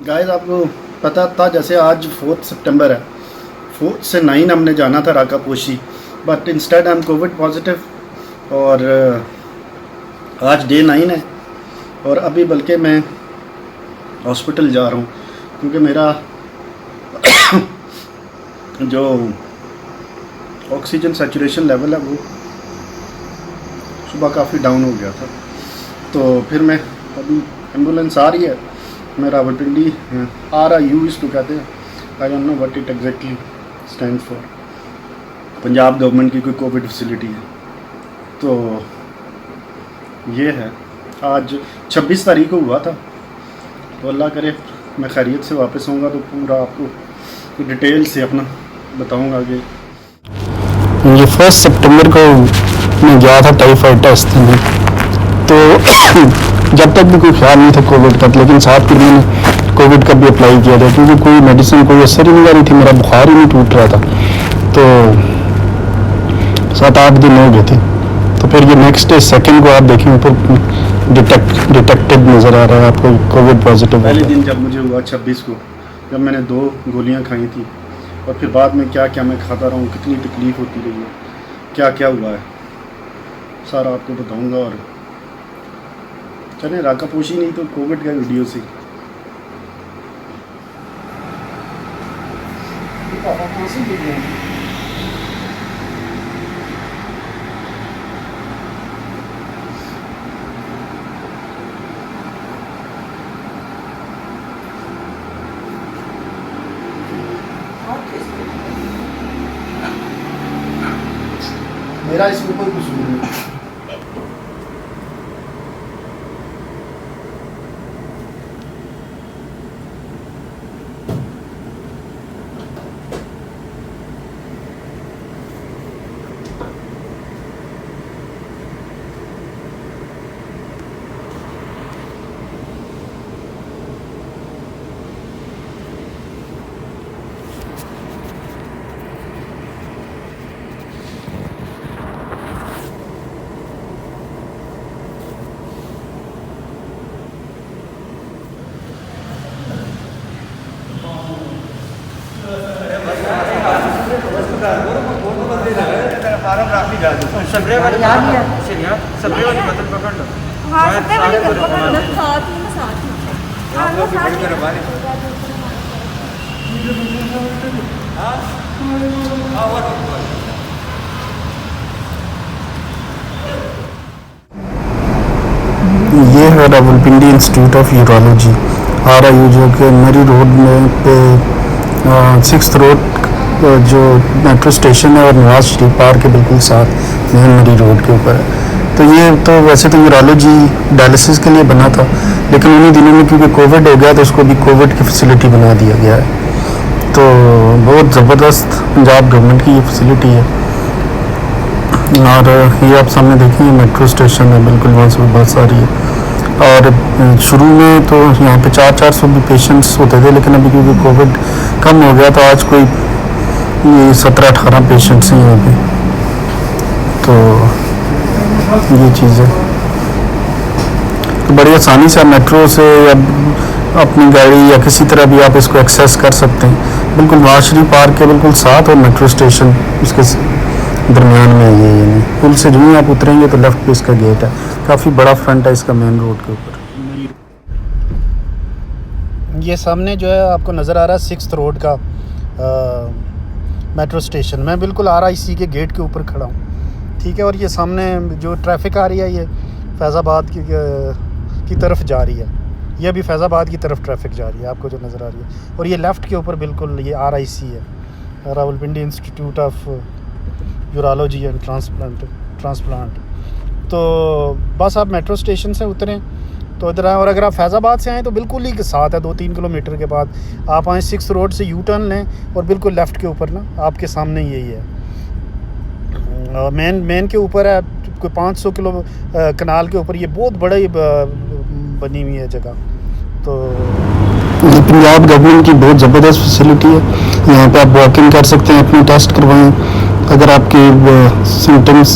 Guys आपको पता था जैसे आज 4 सितंबर है, 4 से 9 हमने जाना था Rakaposhi, but instead I am Covid positive और आज डे 9 है और अभी बल्कि मैं हॉस्पिटल जा रहा हूँ क्योंकि मेरा जो ऑक्सीजन सैचुरेशन लेवल है वो सुबह काफ़ी डाउन हो गया था। तो फिर मैं अभी एम्बुलेंस आ रही है, मैं रावलपिंडी RIU इसको कहते हैं, I don't know what it exactly stand for. Punjab government की कोई कोविड फैसिलिटी है। तो ये है, आज 26 तारीख को हुआ था, तो अल्लाह करे मैं खैरियत से वापस आऊँगा तो पूरा आपको डिटेल से अपना बताऊँगा कि ये 1 सितंबर को मैं गया था टाइफाइड टेस्ट में, तो जब तक भी कोई ख्याल नहीं था कोविड का, लेकिन साथ में मैंने कोविड का भी अप्लाई किया था क्योंकि कोई मेडिसिन कोई असर ही नहीं आ रही थी, मेरा बुखार ही नहीं टूट रहा था। तो 7-8 दिन हो गए थे। तो फिर ये नेक्स्ट डे सेकंड को आप देखें ऊपर डिटेक्टेड नज़र आ रहा है आपको कोविड पॉजिटिव। पहले दिन जब मुझे हुआ 26 को, जब मैंने 2 गोलियां खाई थी और फिर बाद में क्या क्या मैं खाता रहा हूँ, कितनी तकलीफ़ होती रही है, क्या क्या हुआ है, सारा आपको बताऊंगा। और चलें राकापोशी नहीं तो कोविड का वीडियो से मेरा इसमें कोई कसूर नहीं। सबरे वाली याद है शरिया सबरे वाली बटन पकड़ लो। हां सबरे वाली बटन पकड़ लो, साथ ही हां वो साथ में बाहर हां ये है Rawalpindi institute of urology RIU, जो कि मरी रोड में पे 6th रोड जो मेट्रो स्टेशन है और नवाज शरीफ पार्क के बिल्कुल साथ मेन मरी रोड के ऊपर है। तो ये तो वैसे तो यूरोलॉजी डायलिसिस के लिए बना था, लेकिन उन्हीं दिनों में क्योंकि कोविड हो गया तो इसको भी कोविड की फैसिलिटी बना दिया गया है। तो बहुत ज़बरदस्त पंजाब गवर्नमेंट की ये फैसिलिटी है। और ये आप सामने देखें मेट्रो स्टेशन है, बिल्कुल वहाँ से बस आ रही है। और शुरू में तो यहाँ पे 400 भी पेशेंट्स होते थे, लेकिन अभी क्योंकि कोविड कम हो गया तो आज कोई 17-18 पेशेंट्स हैं यहाँ पे। तो ये चीज़ है, तो बड़ी आसानी से आप मेट्रो से या अपनी गाड़ी या किसी तरह भी आप इसको एक्सेस कर सकते हैं। बिल्कुल नवाज शरीफ पार्क के बिल्कुल साथ और मेट्रो स्टेशन उसके दरमियान में ये नहीं पुल से जो ही आप उतरेंगे तो लेफ्ट पे इसका गेट है, काफ़ी बड़ा फ्रंट है इसका मेन रोड के ऊपर। ये सामने जो है आपको नज़र आ रहा है 6th रोड का मेट्रो स्टेशन। मैं बिल्कुल RIC के गेट के ऊपर खड़ा हूँ, ठीक है। और ये सामने जो ट्रैफिक आ रही है ये फैज़ाबाद की तरफ जा रही है, ये अभी फैज़ाबाद की तरफ ट्रैफिक जा रही है आपको जो नज़र आ रही है। और ये लेफ़्ट के ऊपर बिल्कुल ये RIC है, Rawalpindi institute of urology and transplant. तो बस आप मेट्रो स्टेशन से उतरें तो इधर आए, और अगर आप फैज़ाबाद से आएँ तो बिल्कुल ही साथ है, 2-3 किलोमीटर के बाद आप आएँ 6th रोड से U-टर्न लें और बिल्कुल लेफ़्ट के ऊपर ना आपके सामने यही है। और मेन के ऊपर है कोई 500 किलो कनाल के ऊपर, ये बहुत बड़ी बनी हुई है जगह। तो पंजाब गवर्नमेंट की बहुत ज़बरदस्त फैसिलिटी है। यहाँ पे आप वॉक इन कर सकते हैं, अपने टेस्ट करवाएं। अगर आपके सिम्टम्स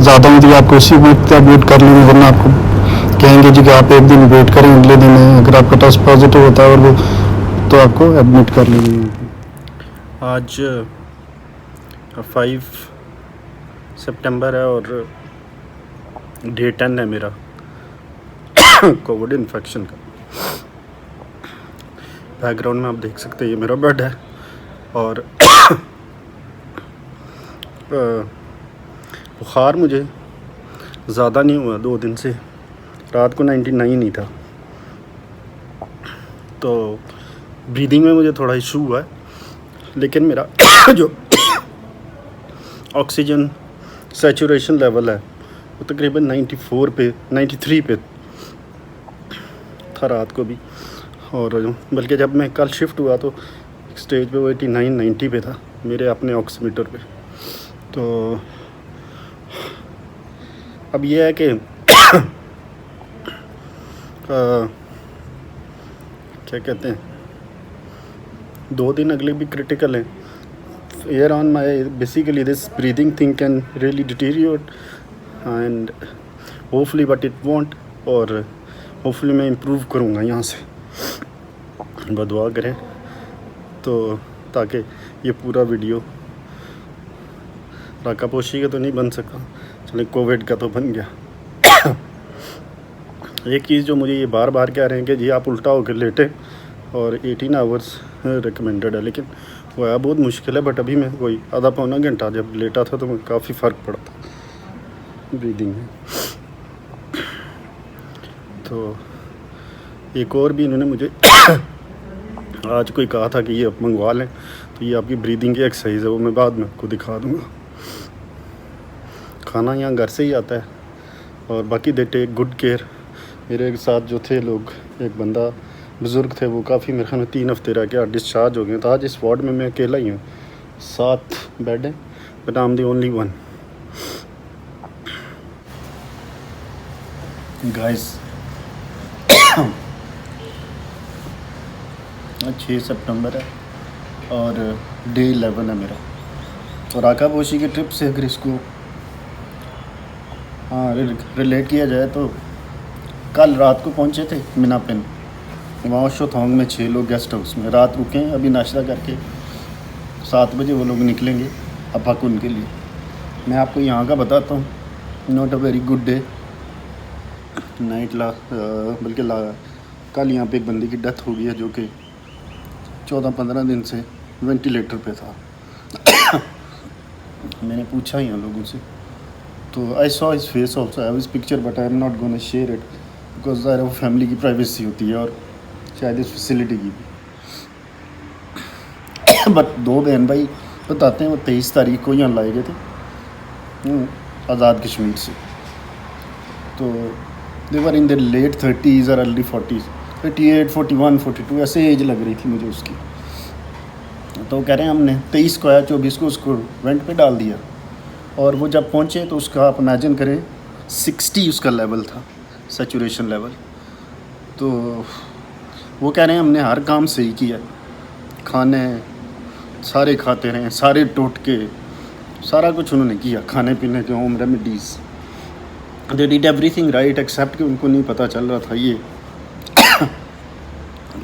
ज़्यादा हों तो आपको उसी वक्त एडमिट कर लेंगे, वरना आपको कहेंगे जी कि आप एक दिन वेट करें, अगले दिन है। अगर आपका टेस्ट पॉजिटिव होता है और वो तो आपको एडमिट कर लेंगे। आज 5 सितंबर है और डे 10 है मेरा कोविड इन्फेक्शन का। बैकग्राउंड में आप देख सकते हैं ये मेरा बेड है और बुखार मुझे ज़्यादा नहीं हुआ 2 दिन से, रात को 99 ही था। तो ब्रीदिंग में मुझे थोड़ा इशू हुआ है, लेकिन मेरा जो ऑक्सीजन सैचुरेशन लेवल है वो तकरीबन 94 पे 93 पे था रात को भी। और बल्कि जब मैं कल शिफ्ट हुआ तो स्टेज पे वो 89-90 पे था मेरे अपने ऑक्सीमीटर पे। तो अब ये है कि क्या कहते हैं, 2 दिन अगले भी क्रिटिकल हैं। Air on my basically this breathing thing can really deteriorate and hopefully but it won't, और होपफुली मैं इम्प्रूव करूँगा यहाँ से। दुआ करें तो ताकि ये पूरा वीडियो राकापोशी का तो नहीं बन सका, चले कोविड का तो बन गया। एक चीज़ जो मुझे ये बार बार कह रहे हैं कि जी आप उल्टा होकर लेटें और 18 आवर्स रिकमेंडेड है, लेकिन वो है बहुत मुश्किल है। बट अभी मैं कोई आधा पौना घंटा जब लेटा था तो मैं काफ़ी फ़र्क पड़ा था ब्रीदिंग में। तो एक और भी इन्होंने मुझे आज कोई कहा था कि ये आप मंगवा लें, तो ये आपकी ब्रीदिंग की एक्सरसाइज है, वो मैं बाद में आपको दिखा दूँगा। खाना यहाँ घर से ही आता है और बाकी दे टेक गुड केयर। मेरे साथ जो थे लोग, एक बंदा बुज़ुर्ग थे, वो काफ़ी मेरे ख्याल में 3 हफ्ते रह के डिस्चार्ज हो गए। तो आज इस वार्ड में मैं अकेला ही हूँ, 7 बेड हैं, but I am the only one. Guys 6 सितंबर है और डे 11 है मेरा। और राकापोशी की ट्रिप से अगर इसको रिलेट किया जाए तो कल रात को पहुंचे थे मिनापिन, वहाँ शोथोंग में 6 लोग गेस्ट हाउस में रात रुके हैं। अभी नाश्ता करके 7 बजे वो लोग निकलेंगे अपाकुन के लिए। मैं आपको यहाँ का बताता हूँ, not a very good day night. बल्कि कल यहाँ पे एक बंदे की डेथ हो गई है जो कि 14-15 दिन से वेंटिलेटर पे था। मैंने पूछा यहाँ लोगों से, तो I saw his face also, I have his picture, but I am not gonna share it because ज़ाहिर वो फैमिली की प्राइवेसी होती है और शायद इस फैसिलिटी की भी। बट 2 बहन भाई बताते हैं वो 23 तारीख को यहाँ लाए गए थे आज़ाद कश्मीर से। तो दे वर इन द लेट 30s और अर्ली 40s, 38, 41, 42 ऐसे एज लग रही थी मुझे उसकी। तो कह रहे हैं हमने 23 को आया, 24 को उसको वेंट पे डाल दिया। और वो जब पहुँचे तो उसका आप इमेजिन करें 60 उसका लेवल था, सैचुरेशन लेवल। तो वो कह रहे हैं हमने हर काम सही किया, खाने सारे खाते रहे, सारे टोटके सारा कुछ उन्होंने किया, खाने पीने के home remedies, they did everything right except कि उनको नहीं पता चल रहा था ये।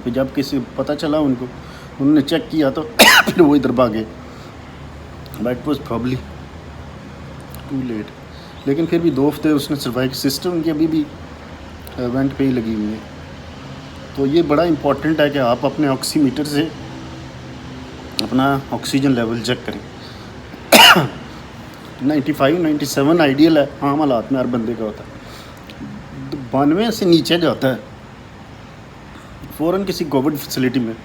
फिर जब किसी पता चला उनको, उन्होंने चेक किया तो फिर वो इधर भागे, but was probably too late. लेकिन फिर भी 2 हफ्ते उसने सर्वाइव, सिस्टर उनकी अभी भी वेंट पे ही लगी हुई है। तो ये बड़ा इम्पॉर्टेंट है कि आप अपने ऑक्सीमीटर से अपना ऑक्सीजन लेवल चेक करें। 95-97 आइडियल है आम हालात में हर बंदे का होता है। 92 से नीचे जाता है फ़ौरन किसी कोविड फैसिलिटी में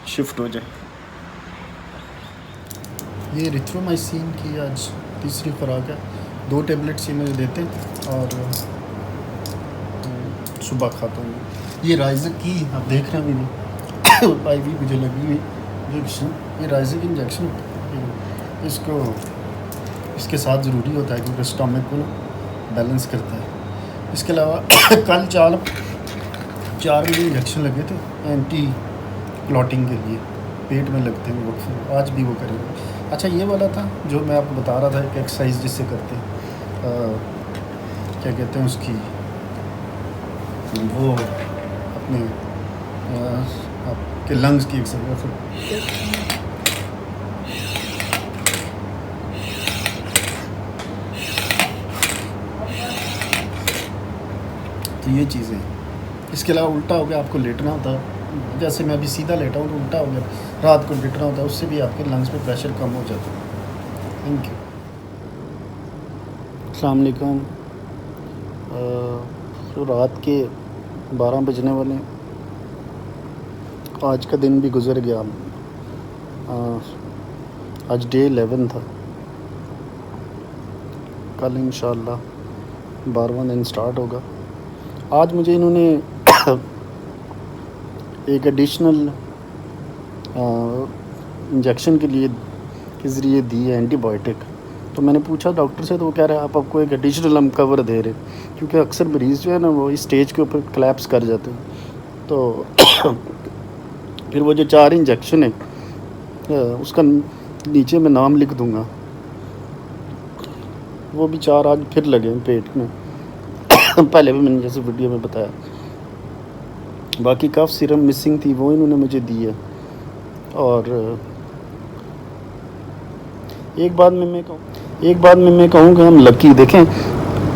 शिफ्ट हो जाए। ये रिथ्रोमाइसिन की आज 3री खुराक है, 2 टेबलेट्स ये मुझे देते हैं और सुबह खाता हूँ। ये राइज़क की आप देख रहे हैं अभी आई भी मुझे लगी हुई इंजेक्शन, ये राइज़क इंजेक्शन इसको इसके साथ ज़रूरी होता है क्योंकि स्टमक को बैलेंस करता है। इसके अलावा कल 4 मुझे इंजेक्शन लगे थे एंटी क्लॉटिंग के लिए, पेट में लगते हैं वक्त, आज भी वो करेंगे। अच्छा ये वाला था जो मैं आपको बता रहा था कि एक्सरसाइज जिससे करते हैं, क्या कहते हैं उसकी, वो अपने आप कि लंग्स की एक्सरसाइज। तो ये चीज़ें हैं। इसके अलावा उल्टा हो गया, आपको लेटना होता है, जैसे मैं अभी सीधा लेटा हूँ तो उल्टा हो गया, रात को लेटना होता है, उससे भी आपके लंग्स पे प्रेशर कम हो जाता है। Thank you. अस्सलाम वालेकुम। तो रात के 12 बजने वाले हैं। आज का दिन भी गुजर गया। आज डे 11 था। कल इंशाल्लाह 12वां दिन स्टार्ट होगा। आज मुझे इन्होंने एक एडिशनल इंजेक्शन के ज़रिए दी है एंटीबायोटिक। तो मैंने पूछा डॉक्टर से, तो वो कह रहा है आप आपको एक एडिशनल हम कवर दे रहे हैं, क्योंकि अक्सर मरीज़ जो है ना वो इस स्टेज के ऊपर कोलैप्स कर जाते हैं। तो फिर वो जो 4 इंजेक्शन है उसका नीचे मैं नाम लिख दूँगा, वो भी 4 आज फिर लगे हैं पेट में। पहले भी मैंने जैसे वीडियो में बताया। बाकी कफ सीरम मिसिंग थी, वो इन्होंने मुझे दी है। और एक बात में मैं कहूँ कि हम लकी, देखें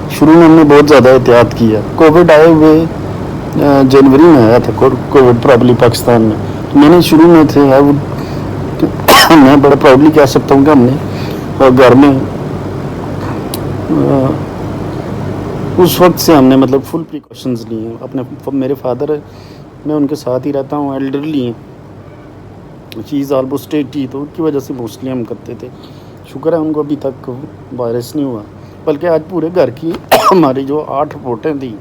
शुरू में हमने बहुत ज़्यादा एहतियात की है। कोविड आए हुए जनवरी में आया था कोविड प्रॉब्ली पाकिस्तान में। तो मैंने शुरू में थे मैं बड़ा प्राउडली कह सकता हूँ कि हमने घर में उस वक्त से हमने मतलब फुल प्रिकॉशंस लिए हैं। अपने मेरे फादर है, मैं उनके साथ ही रहता हूँ, एल्डरली हैं, चीज़ ऑलमोस्ट 80, तो उनकी वजह से मोस्टली हम करते थे। शुक्र है उनको अभी तक वायरस नहीं हुआ। बल्कि आज पूरे घर की हमारी जो 8 रिपोर्टें थी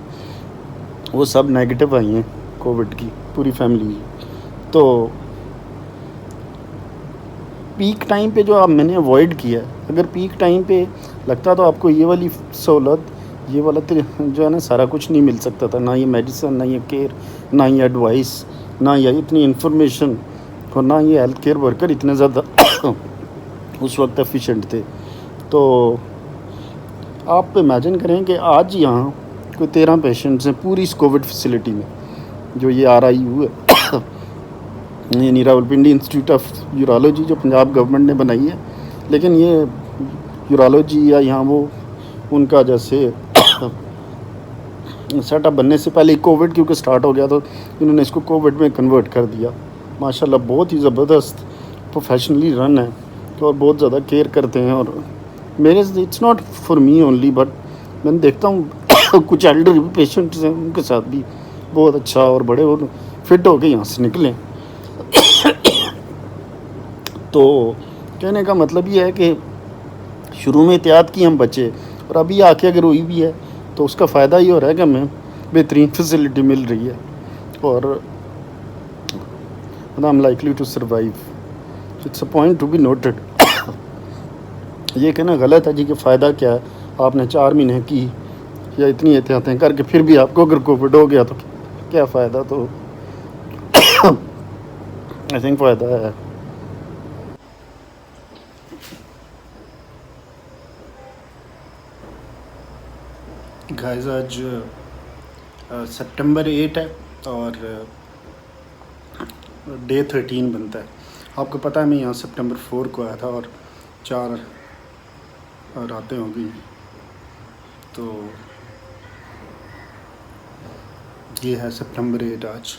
वो सब नेगेटिव आई हैं कोविड की, पूरी फैमिली की। तो पीक टाइम पे जो आप मैंने अवॉइड किया, अगर पीक टाइम पे लगता तो आपको ये वाली सहूलत, ये वाला जो है ना सारा कुछ नहीं मिल सकता था, ना ये मेडिसिन, ना ये केयर, ना ये एडवाइस, ना ये इतनी इन्फॉर्मेशन, और ना ये हेल्थ केयर वर्कर इतने ज़्यादा उस वक्त एफिशिएंट थे। तो आप इमेजिन करें कि आज यहाँ कोई 13 पेशेंट्स हैं पूरी इस कोविड फैसिलिटी में, जो ये RIU है यानी रावलपिंडी इंस्टीट्यूट ऑफ यूरोलॉजी, जो पंजाब गवर्नमेंट ने बनाई है। लेकिन ये यूरोलॉजी या यहाँ वो उनका जैसे सेटअप बनने से पहले कोविड क्योंकि स्टार्ट हो गया, तो इन्होंने इसको कोविड में कन्वर्ट कर दिया। माशाल्लाह बहुत ही ज़बरदस्त प्रोफेशनली रन है, और बहुत ज़्यादा केयर करते हैं। और मेरे it's not for me only, but मैंने देखता हूँ कुछ एल्डर पेशेंट्स हैं, उनके साथ भी बहुत अच्छा, और बड़े और फिट होके यहाँ से निकले। तो कहने का मतलब ये है कि शुरू में एहतियात की हम बचे, और अभी आके अगर हुई भी है तो उसका फ़ायदा ये हो रहा है कि हमें बेहतरीन फैसिलिटी मिल रही है, और I am likely to survive. It's a point to be noted. ये कहना गलत है जी कि फ़ायदा क्या है, आपने 4 महीने की या इतनी एहतियातें करके फिर भी आपको अगर कोविड हो गया तो क्या फ़ायदा। तो आई थिंक फ़ायदा है। गाइस आज सितंबर 8 है और डे 13 बनता है। आपको पता है मैं यहाँ सितंबर 4 को आया था और 4 रातें हो गई। तो ये है सितंबर 8 आज।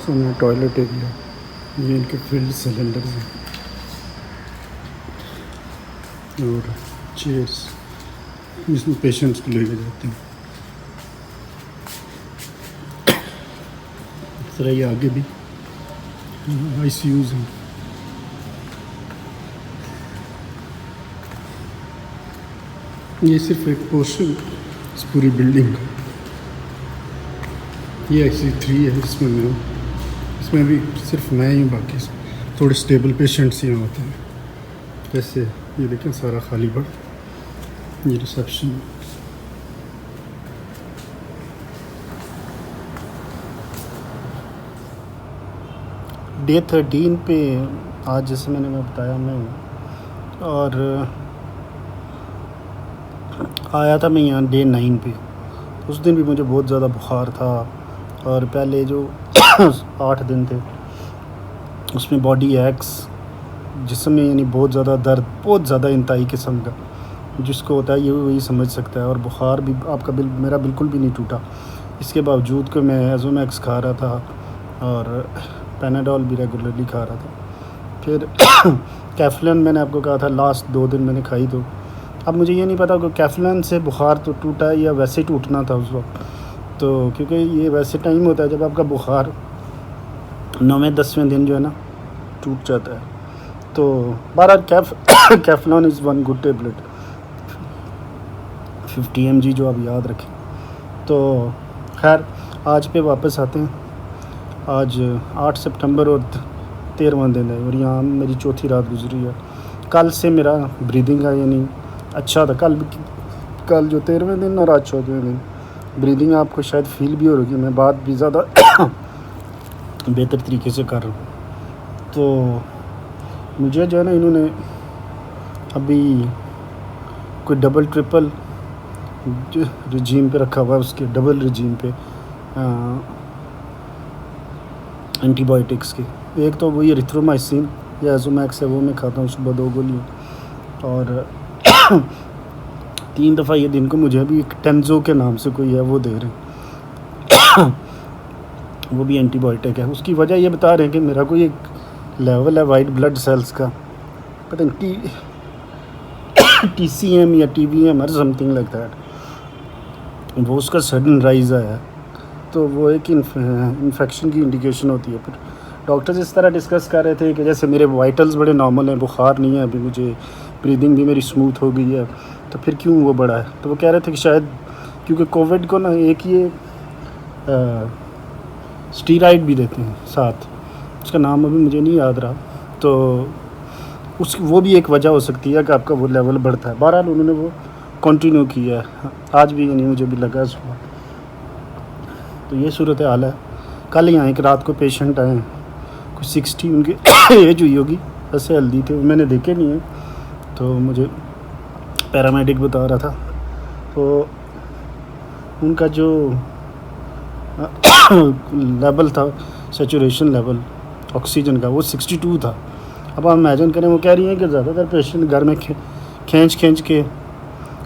सामने टॉयलेट एरिया, ये इनके फील्ड सिलेंडर्स हैं और चेयर्स जिसमें पेशेंट्स को लेके जाते हैं। इस तरह ये आगे भी ICUs हैं। ये सिर्फ एक पोर्शन इस पूरी बिल्डिंग का। ये ICU 3 है जिसमें मैं हूँ। इसमें भी सिर्फ मैं ही हूँ, बाकी थोड़े स्टेबल पेशेंट्स यहाँ होते हैं। जैसे ये देखें सारा खाली पड़ा, ये रिसेप्शन। डे 13 पे आज जैसे मैंने बताया मैं, और आया था मैं यहाँ डे 9 पे। उस दिन भी मुझे बहुत ज़्यादा बुखार था, और पहले जो 8 दिन थे उसमें बॉडी एक्स, जिसमें यानी बहुत ज़्यादा दर्द, बहुत ज़्यादा इंतहाई किस्म का जिसको होता है, ये वही समझ सकता है। और बुखार भी आपका मेरा बिल्कुल भी नहीं टूटा। इसके बावजूद कि मैं एजोमैक्स खा रहा था और पैनाडोल भी रेगुलरली खा रहा था। फिर कैफ्लन मैंने आपको कहा था लास्ट 2 दिन मैंने खाई। तो अब मुझे ये नहीं पता कि कैफ्लन से बुखार तो टूटा है या वैसे ही टूटना था उस वक्त। तो क्योंकि ये वैसे टाइम होता है जब आपका बुखार 9वें-10वें दिन जो है ना टूट जाता है। तो 12 कैफ्लॉन इज़ 1 गुड टेबलेट, 50 mg जो आप याद रखें। तो खैर आज पे वापस आते हैं। आज 8 सितंबर और 13वां दिन है, और यहाँ मेरी चौथी रात गुजरी है। कल से मेरा ब्रीदिंग का यानी अच्छा था। कल जो 13वें दिन और आज 4वें दिन ब्रीदिंग आपको शायद फील भी हो रही है। मैं बात भी ज़्यादा बेहतर तरीके से कर रहा हूँ। तो मुझे जो है ना इन्होंने अभी कोई डबल ट्रिपल रिजीम पे रखा हुआ है, उसके डबल रिजीम पे एंटीबायोटिक्स के। एक तो वही एरिथ्रोमाइसिन या एजोमैक्स है, वो मैं खाता हूँ सुबह 2 गोली, और 3 दफ़ा ये दिन को मुझे भी एक टेंजो के नाम से कोई है वो दे रहे हैं। वो भी एंटीबायोटिक है। उसकी वजह ये बता रहे हैं कि मेरा कोई एक लेवल है वाइट ब्लड सेल्स का, पता नहीं TCM या TVM और समथिंग लाइक दैट, वो उसका सडन राइज आया है। तो वो एक इन्फेक्शन की इंडिकेशन होती है। फिर डॉक्टर्स इस तरह डिस्कस कर रहे थे कि जैसे मेरे वाइटल्स बड़े नॉर्मल हैं, बुखार नहीं है अभी मुझे, ब्रीदिंग भी मेरी स्मूथ हो गई है, तो फिर क्यों वो बढ़ा है। तो वो कह रहे थे कि शायद क्योंकि कोविड को ना एक ये स्टीराइड भी देते हैं साथ, उसका नाम अभी मुझे नहीं याद रहा। तो वो भी एक वजह हो सकती है कि आपका वो लेवल बढ़ता है। बहरहाल उन्होंने वो कंटिन्यू किया है, आज भी यानी मुझे भी लगा सुबह। तो ये सूरत हाल है। कल यहाँ एक रात को पेशेंट आए हैं, कुछ 60 उनकी एज हुई होगी, ऐसे हेल्दी थे, मैंने देखे नहीं है। तो मुझे पैरामेडिक बता रहा था, तो उनका जो लेवल था, सैचुरेशन लेवल ऑक्सीजन का, वो 62 था। अब आप इमेजिन करें, वो कह रही हैं कि ज़्यादातर पेशेंट घर में खींच के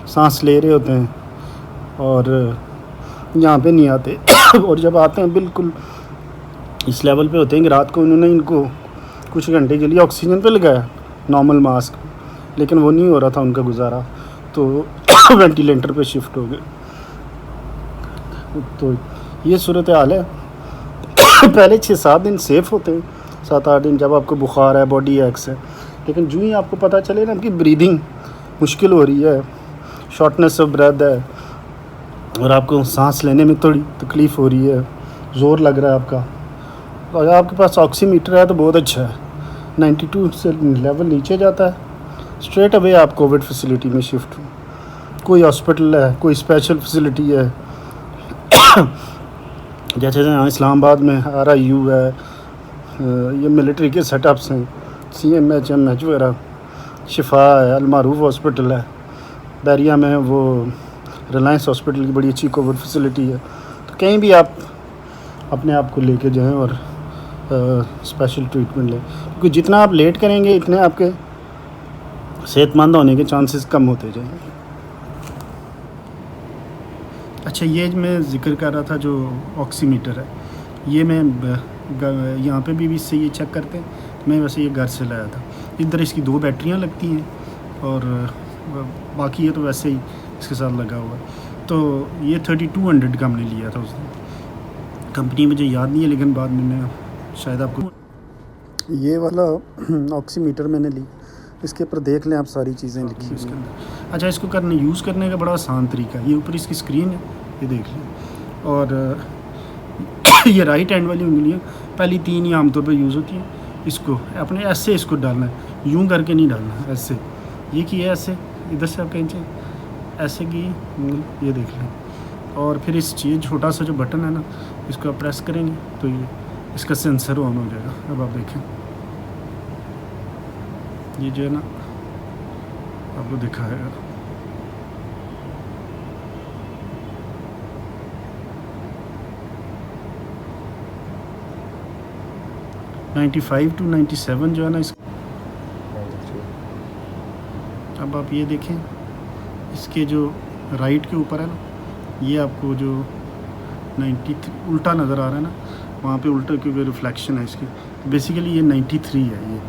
सांस ले रहे होते हैं और यहाँ पे नहीं आते। और जब आते हैं बिल्कुल इस लेवल पे होते हैं कि रात को उन्होंने इनको कुछ घंटे के लिए ऑक्सीजन पे लगाया नॉर्मल मास्क, लेकिन वो नहीं हो रहा था उनका गुजारा, तो वेंटिलेटर पे शिफ्ट हो गए। तो ये सूरत हाल है। पहले 6-7 दिन सेफ़ होते हैं, 7-8 दिन जब आपको बुखार है, बॉडी एक्स है, लेकिन जो ही आपको पता चले ना कि ब्रीदिंग मुश्किल हो रही है, शॉर्टनेस ऑफ ब्रेथ है, और आपको सांस लेने में थोड़ी तकलीफ़ हो रही है, ज़ोर लग रहा है आपका, तो अगर आपके पास ऑक्सीमीटर है तो बहुत अच्छा है। 92 से लेवल नीचे जाता है, स्ट्रेट अवे आप कोविड फैसिलिटी में शिफ्ट हो। कोई हॉस्पिटल है, कोई स्पेशल फैसिलिटी है, जैसे यहाँ इस्लामाबाद में RIU है, ये मिलिट्री के सेटअप्स हैं, CMH MH वगैरह, शिफा है, अलमारूफ हॉस्पिटल है, बैरिया में वो रिलायंस हॉस्पिटल की बड़ी अच्छी कोविड फैसिलिटी है। तो कहीं भी आप अपने आप को लेके जाएं और स्पेशल ट्रीटमेंट लें, क्योंकि जितना आप लेट करेंगे इतने आपके सेहतमंद होने के चांसेस कम होते जाएंगे। अच्छा, ये मैं ज़िक्र कर रहा था जो ऑक्सीमीटर है, ये मैं यहाँ पे भी इससे ये चेक करते हैं। मैं वैसे ये घर से लाया था। इधर इसकी 2 बैटरियाँ लगती हैं और बाकी ये तो वैसे ही इसके साथ लगा हुआ है। तो ये 3200 का हमने लिया था उस दिन। कंपनी मुझे याद नहीं है, लेकिन बाद में मैं शायद आपको ये वाला ऑक्सीमीटर मैंने ली, इसके ऊपर देख लें आप सारी चीज़ें लिखी हैं इसके अंदर। अच्छा, इसको यूज़ करने का बड़ा आसान तरीका है। ये ऊपर इसकी स्क्रीन है, ये देख लें। और ये राइट हैंड वाली उंगलियाँ पहली 3 ही आमतौर पर यूज़ होती हैं। इसको अपने ऐसे इसको डालना है, यूं करके नहीं डालना है, ऐसे ये किया ऐसे, इधर से आप कहीं ऐसे की, ये देख लें। और फिर इस चीज़ छोटा सा जो बटन है ना, इसको आप प्रेस करेंगे तो ये इसका सेंसर ऑन हो जाएगा। अब आप देखें, ये जो है ना आपको दिखाएगा। $95 to $97 जो है ना इस। अब आप ये देखें, इसके जो राइट के ऊपर है ना, ये आपको जो 93 उल्टा नज़र आ रहा है ना, वहाँ पे उल्टा क्योंकि रिफ्लेक्शन है इसकी। बेसिकली ये 93 है ये,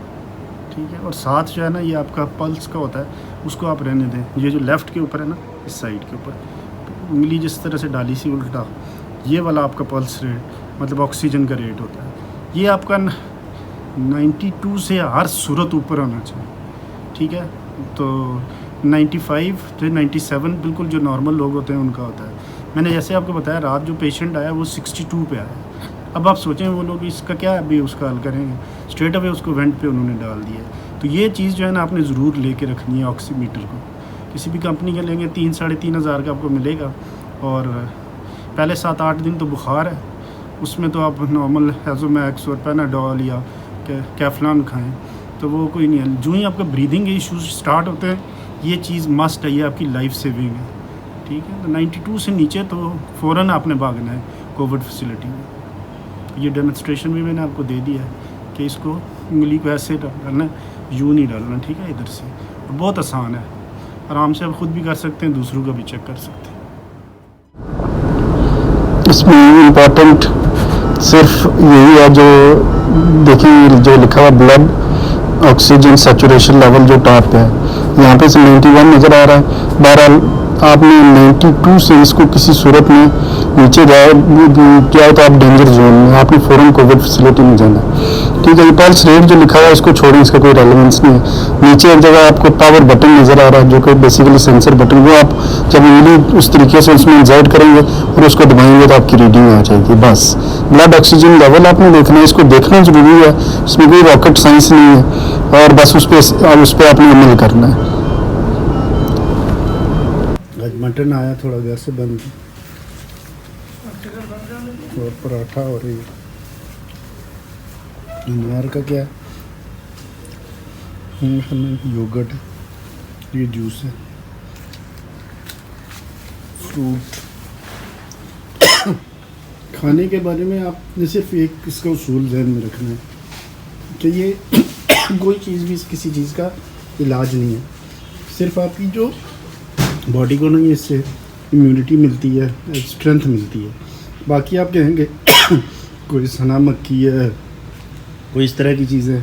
ठीक है। और साथ जो है ना ये आपका पल्स का होता है, उसको आप रहने दें। ये जो लेफ़्ट के ऊपर है ना, इस साइड के ऊपर उंगली जिस तरह से डाली सी उल्टा, ये वाला आपका पल्स रेट मतलब ऑक्सीजन का रेट होता है। ये आपका 92 से हर सूरत ऊपर होना चाहिए, ठीक है। तो 95 से 97 बिल्कुल जो नॉर्मल लोग होते हैं उनका होता है। मैंने जैसे आपको बताया, रात जो पेशेंट आया वो 62 पे आया। अब आप सोचें वो लोग इसका क्या अभी उसका हल करेंगे, स्ट्रेट अवे उसको वेंट पे उन्होंने डाल दिया। तो ये चीज़ जो है ना आपने ज़रूर लेके रखनी है। ऑक्सीमीटर को किसी भी कंपनी का लेंगे 3-3.5 हज़ार का आपको मिलेगा। और पहले 7-8 दिन तो बुखार है, उसमें तो आप नॉर्मल हेजोमैक्स और पैनाडोल या कैफ्लान खाएं तो वो कोई नहीं है। जो ही आपका ब्रीदिंग के इश्यूज स्टार्ट होते हैं, ये चीज़ मस्ट है, ये आपकी लाइफ सेविंग है, ठीक है। तो 92 से नीचे तो फ़ौरन आपने भागना है कोविड फैसिलिटी में। ये डेमोन्स्ट्रेशन भी मैंने आपको दे दिया है कि इसको उंगली को ऐसे डालना है, यूँ नहीं डालना, ठीक है, इधर से। बहुत आसान है, आराम से आप ख़ुद भी कर सकते हैं, दूसरों का भी चेक कर सकते हैं। इसमें इम्पोर्टेंट सिर्फ यही है जो देखिए, जो लिखा हुआ ब्लड ऑक्सीजन सैचुरेशन लेवल जो टॉप पे है, यहाँ पे से 91 नज़र आ रहा है। बहरहाल आपने 92 से इसको किसी सूरत में नीचे जाए तो आप डेंजर जोन में, आपने फ़ौरन कोविड फैसिलिटी में जाना, ठीक है। ये पल्स रेट जो लिखा हुआ है इसको छोड़ें, इसका कोई रेलेवेंस नहीं है। नीचे एक जगह आपको पावर बटन नज़र आ रहा है जो कि बेसिकली सेंसर बटन, वो आप जब उंगली उस तरीके से उसमें इंसर्ट करेंगे और उसको दबाएंगे तो आपकी रीडिंग आ जाएगी। बस ब्लड ऑक्सीजन लेवल आपने देखना है, इसको देखना ज़रूरी है, इसमें कोई रॉकेट साइंस नहीं है। और बस उस पर आपने अमल करना है। आज मटन आया थोड़ा घर से बंद, और पराठा और ये अनार का क्या योगर्ट, ये जूस है, फ्रूट। खाने के बारे में आपने सिर्फ एक इसका उसूल ज़हन में रखना है कि ये कोई चीज़ भी किसी चीज़ का इलाज नहीं है, सिर्फ आपकी जो बॉडी को ना ये इससे इम्यूनिटी मिलती है, स्ट्रेंथ मिलती है। बाकी आप कहेंगे कोई सना मक्खी है, कोई इस तरह की चीज़ है,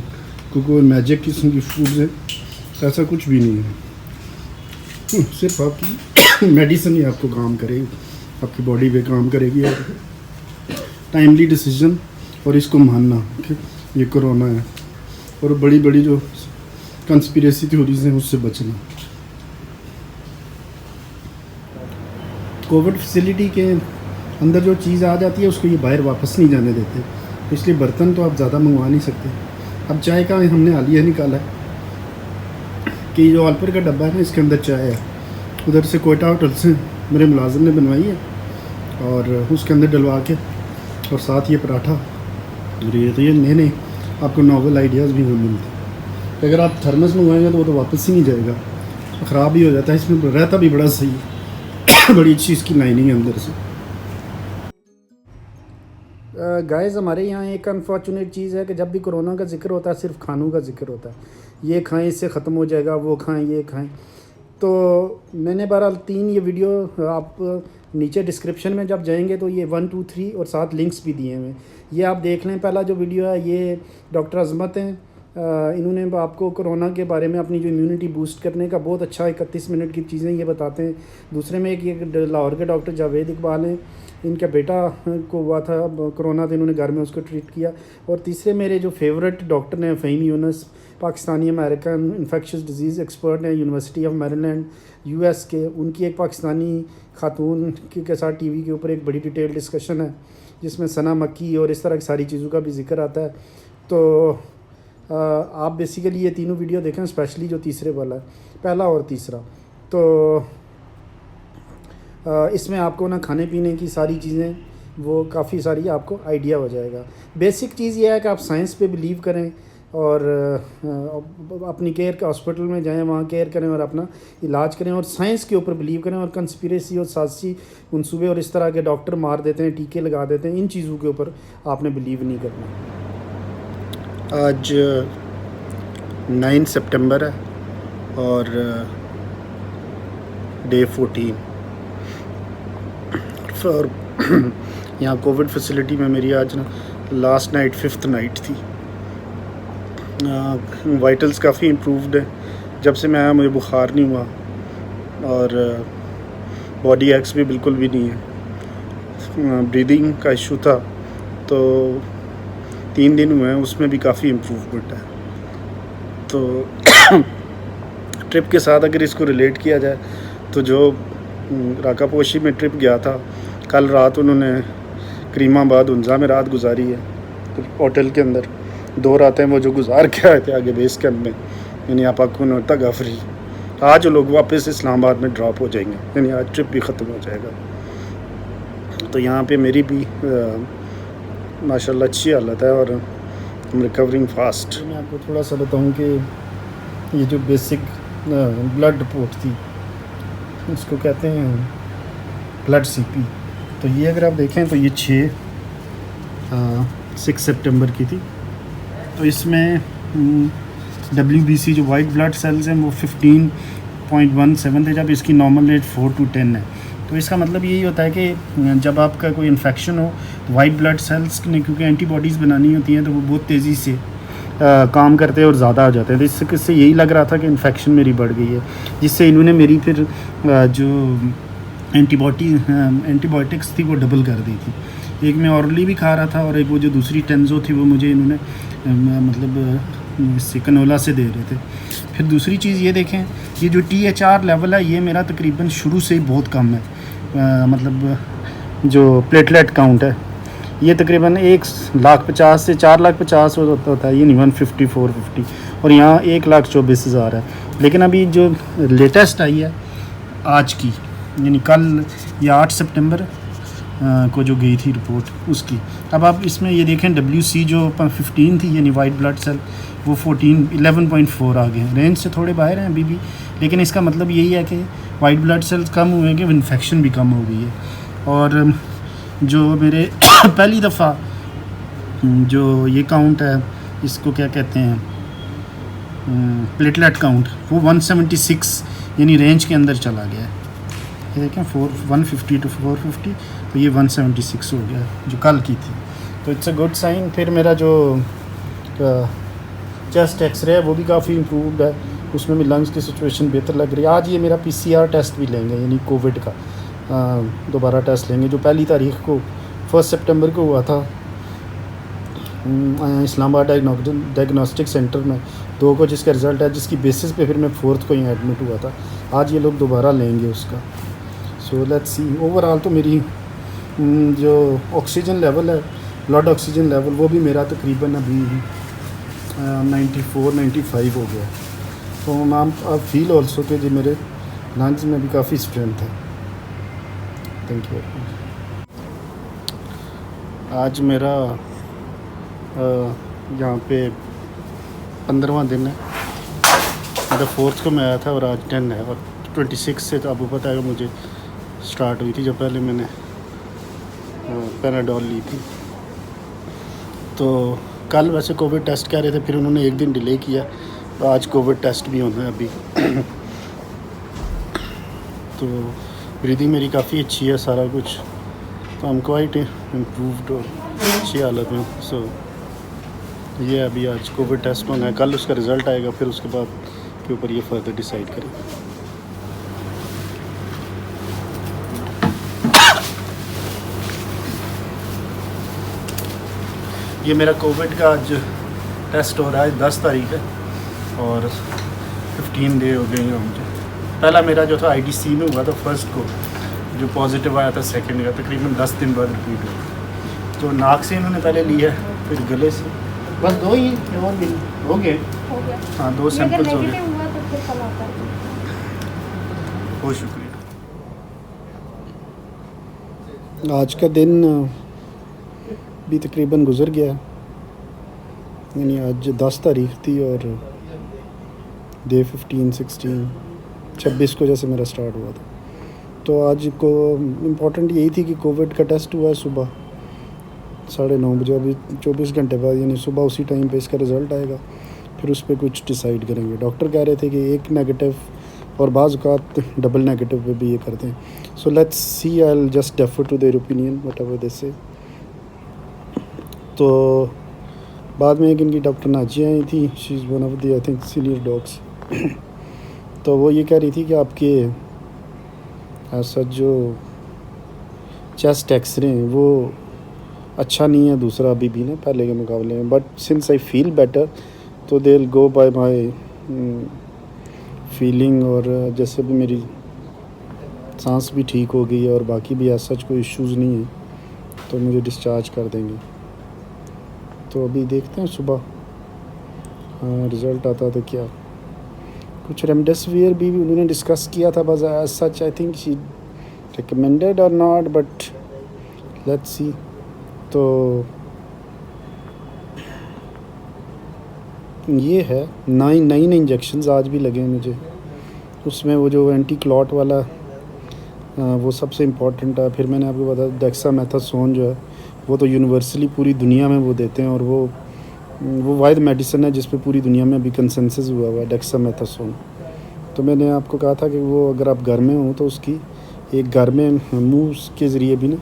कोई मैजिक किस्म की फूड है, ऐसा कुछ भी नहीं है। सिर्फ आपकी मेडिसिन ही आपको काम करेगी, आपकी बॉडी पे काम करेगी। और टाइमली डिसीजन और इसको मानना कि ये कोरोना है, और बड़ी बड़ी जो कंस्पिरेसी थ्योरीज हैं उससे बचना। कोविड फैसिलिटी के अंदर जो चीज़ आ जाती है उसको ये बाहर वापस नहीं जाने देते, इसलिए बर्तन तो आप ज़्यादा मंगवा नहीं सकते। अब चाय का हमने हालिया निकाला है कि जो आलपर का डब्बा है ना, इसके अंदर चाय है, उधर से कोयटा होटल से मेरे मुलाजिम ने बनवाई है, और उसके अंदर डलवा के और साथ ये पराठा। और ये तो ये नए आपको नॉवल आइडियाज़ भी मिलते। अगर आप थर्मस मंगवाएंगे तो वो तो वापस ही नहीं जाएगा, ख़राब ही हो जाता है। इसमें रहता भी बड़ा सही है, बड़ी अच्छी इसकी लाइनिंग है अंदर से। गाइस, हमारे यहाँ एक अनफॉर्चुनेट चीज़ है कि जब भी कोरोना का जिक्र होता है सिर्फ खानों का जिक्र होता है, ये खाएं इससे ख़त्म हो जाएगा, वो खाएं ये खाएं। तो मैंने बहरहाल 3 ये वीडियो आप नीचे डिस्क्रिप्शन में जब जाएंगे तो ये 1, 2, 3 और साथ लिंक्स भी दिए हुए हैं। ये आप देख लें, पहला जो वीडियो है ये डॉक्टर अजमत हैं, इन्होंने आपको कोरोना के बारे में अपनी जो इम्यूनिटी बूस्ट करने का बहुत अच्छा 31 मिनट की चीज़ें ये बताते हैं। दूसरे में एक ये लाहौर के डॉक्टर जावेद इकबाल हैं, इनका बेटा को हुआ था कोरोना, तो इन्होंने घर में उसको ट्रीट किया। और तीसरे मेरे जो फेवरेट डॉक्टर हैं Faheem Yunus, Pakistani American infectious disease expert हैं, यूनिवर्सिटी ऑफ मैरीलैंड US के। उनकी एक पाकिस्तानी खातून के साथ TV के ऊपर एक बड़ी डिटेल डिस्कशन है जिसमें सना मक्की और इस तरह की सारी चीज़ों का भी जिक्र आता है। तो आप बेसिकली ये तीनों वीडियो देखें, स्पेशली जो तीसरे वाला है, पहला और तीसरा। तो इसमें आपको ना खाने पीने की सारी चीज़ें वो काफ़ी सारी आपको आइडिया हो जाएगा। बेसिक चीज़ ये है कि आप साइंस पे बिलीव करें और अपनी केयर के हॉस्पिटल में जाएं, वहाँ केयर करें और अपना इलाज करें और साइंस के ऊपर बिलीव करें। और कंस्पिरेसी और साजिशी मंसूबे और इस तरह के डॉक्टर मार देते हैं, टीके लगा देते हैं, इन चीज़ों के ऊपर आपने बिलीव नहीं करना। आज 9 सितंबर है और डे 14 और यहाँ कोविड फैसिलिटी में मेरी आज ना लास्ट नाइट 5th नाइट थी। वाइटल्स काफ़ी इम्प्रूव्ड है जब से मैं आया, मुझे बुखार नहीं हुआ और बॉडी एक्स भी बिल्कुल भी नहीं है। ब्रीदिंग का इशू था तो 3 दिन हुए हैं, उसमें भी काफ़ी इम्प्रूवमेंट है। तो ट्रिप के साथ अगर इसको रिलेट किया जाए तो जो राकापोशी में ट्रिप गया था, कल रात उन्होंने करीमाबाद उंजा में रात गुजारी है होटल के अंदर। 2 रातें वो जो गुजार के आए थे आगे बेस कैंप में, यानी आपाकुन और तगाफरी। आज लोग वापस इस्लामाबाद में ड्रॉप हो जाएंगे, यानी आज ट्रिप भी ख़त्म हो जाएगा। तो यहाँ पे मेरी भी माशाल्लाह अच्छी हालत है और हम रिकवरिंग फास्ट। मैं आपको थोड़ा सा बताऊं कि ये जो बेसिक ब्लड रिपोर्ट थी, इसको कहते हैं ब्लड CP। तो ये अगर आप देखें तो ये 6 सितंबर की थी। तो इसमें WBC जो वाइट ब्लड सेल्स हैं वो 15.17 थे, जब इसकी नॉर्मल रेट 4 to 10 है। तो इसका मतलब यही होता है कि जब आपका कोई इन्फेक्शन हो तो वाइट ब्लड सेल्स ने क्योंकि एंटीबॉडीज़ बनानी होती हैं तो वो बहुत तेज़ी से काम करते हैं और ज़्यादा आ जाते हैं। तो इससे यही लग रहा था कि इन्फेक्शन मेरी बढ़ गई है, जिससे इन्होंने मेरी फिर जो एंटीबायोटिक्स थी वो डबल कर दी थी। एक मैं ऑरली भी खा रहा था और एक वो जो दूसरी टेंजो थी वो मुझे इन्होंने मतलब सिकनोला से दे रहे थे। फिर दूसरी चीज़ ये देखें, ये जो THR लेवल है ये मेरा तकरीबन शुरू से ही बहुत कम है। मतलब जो प्लेटलेट काउंट है ये तकरीबन 1,50,000 से 4,50,000 होता है, ये नहीं 150 450, और यहाँ 1,24,000 है। लेकिन अभी जो लेटेस्ट आई है आज की, यानी कल या 8 सितंबर को जो गई थी रिपोर्ट उसकी, अब आप इसमें ये देखें WC जो 15 थी यानी वाइट ब्लड सेल वो 11.4 आ गए हैं। रेंज से थोड़े बाहर हैं अभी भी, लेकिन इसका मतलब यही है कि वाइट ब्लड सेल्स कम हुए कि इन्फेक्शन भी कम हो गई है। और जो मेरे पहली दफ़ा जो ये काउंट है, इसको क्या कहते हैं, प्लेटलेट काउंट, वो 176 यानी रेंज के अंदर चला गया है। ये देखें 150 to 450, तो ये 176 हो गया जो कल की थी। तो इट्स अ गुड साइन। फिर मेरा जो चेस्ट एक्सरे है वो भी काफ़ी इम्प्रूव्ड है, उसमें भी लंग्स की सिचुएशन बेहतर लग रही है। आज ये मेरा PCR टेस्ट भी लेंगे, यानी कोविड का दोबारा टेस्ट लेंगे, जो पहली तारीख को 1 सितंबर को हुआ था इस्लामाबाद डायग्नोस्टिक सेंटर में 2 को, जिसका रिज़ल्ट है, जिसकी बेसिस पे फिर मैं 4th को ही एडमिट हुआ था। आज ये लोग दोबारा लेंगे उसका। सो लेट्स सी। ओवरऑल तो मेरी जो ऑक्सीजन लेवल है, ब्लड ऑक्सीजन लेवल, वो भी मेरा तकरीबन अभी 94-95 हो गया। तो मैम आप फील ऑल्सो कि जी मेरे लंग्स में भी काफ़ी स्ट्रेंथ है। Thank you. आज मेरा यहाँ पे 15वां दिन है, मतलब 4th को मैं आया था और आज 10 है, और 26 से तो आपको पता है कि मुझे स्टार्ट हुई थी, जब पहले मैंने पैनाडोल ली थी। तो कल वैसे कोविड टेस्ट कह रहे थे, फिर उन्होंने एक दिन डिले किया, तो आज कोविड टेस्ट भी होना है अभी। तो ब्रीदिंग मेरी काफ़ी अच्छी है, सारा कुछ, तो हम क्वाइट इम्प्रूव्ड और अच्छी हालत में। सो ये अभी आज कोविड टेस्ट होना है, कल उसका रिज़ल्ट आएगा, फिर उसके बाद के ऊपर ये फर्दर डिसाइड करेंगे। ये मेरा कोविड का आज टेस्ट हो रहा है, 10 तारीख है और 15 डे हो गए हैं मुझे। पहला मेरा जो था IDC में हुआ था फर्स्ट को, जो पॉजिटिव आया था सेकंड का, तकरीबन 10 दिन बाद रिपीट हुआ। तो नाक से इन्होंने पहले लिया, फिर गले से, बस 2 ही और भी हो गए। हाँ 2 सैंपल्स हो गए। बहुत शुक्रिया। आज का दिन भी तकरीबन गुज़र गया, यानी आज 10 तारीख थी और डे 15, 16, 26 को जैसे मेरा स्टार्ट हुआ था। तो आज को इम्पोर्टेंट यही थी कि कोविड का टेस्ट हुआ है सुबह 9:30 बजे, अभी 24 घंटे बाद, यानी सुबह उसी टाइम पे इसका रिज़ल्ट आएगा, फिर उस पर कुछ डिसाइड करेंगे। डॉक्टर कह रहे थे कि एक नेगेटिव और बाज़ औक़ात डबल नेगेटिव पे भी ये करते हैं। So let's see, I will just defer to their opinion whatever they say. तो बाद में एक इनकी डॉक्टर नाजिया आई थी, she is one of the I think senior docs. तो वो ये कह रही थी कि आपके ऐसा जो चेस्ट एक्सरे हैं वो अच्छा नहीं है दूसरा अभी भी ना पहले के मुकाबले में, but since I feel better तो they will go by my feeling, और जैसे भी मेरी सांस भी ठीक हो गई है और बाकी भी ऐसा कोई इश्यूज़ नहीं है तो मुझे डिस्चार्ज कर देंगे। तो अभी देखते हैं सुबह रिज़ल्ट आता तो क्या। कुछ रेमडेसिविर भी उन्होंने डिस्कस किया था, बस as such I think she recommended or not, but let's see. तो ये है 9 इंजेक्शंस आज भी लगे हैं मुझे। उसमें वो जो एंटी क्लॉट वाला वो सबसे इम्पॉर्टेंट है। फिर मैंने आपको बताया डेक्सामेथासोन जो है वो तो यूनिवर्सली पूरी दुनिया में वो देते हैं, और वो वाहिद मेडिसिन है जिस पे पूरी दुनिया में अभी कंसेंसस हुआ हुआ है, डेक्सामेथासोन। तो मैंने आपको कहा था कि वो अगर आप घर में हो तो उसकी एक घर में मुंह के ज़रिए भी ना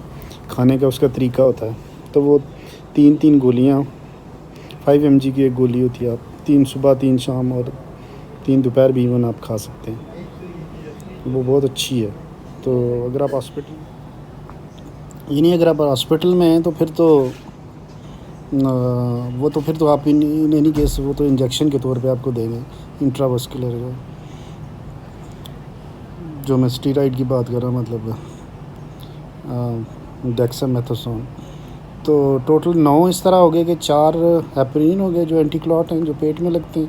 खाने का उसका तरीका होता है। तो वो 3 गोलियाँ 5 mg की एक गोली होती है, आप 3 सुबह 3 शाम और 3 दोपहर भी इवन आप खा सकते हैं, वो बहुत अच्छी है। तो अगर आप हॉस्पिटल में हैं तो फिर तो आप इन एनी केस वो तो इंजेक्शन के तौर पे आपको देंगे, इंट्रावस्कुलर जो मैं स्टीरॉइड की बात कर रहा हूँ, मतलब डेक्सामेथासोन। तो टोटल 9 इस तरह हो गए कि 4 हेपरिन हो गए जो एंटीक्लॉट हैं जो पेट में लगते हैं,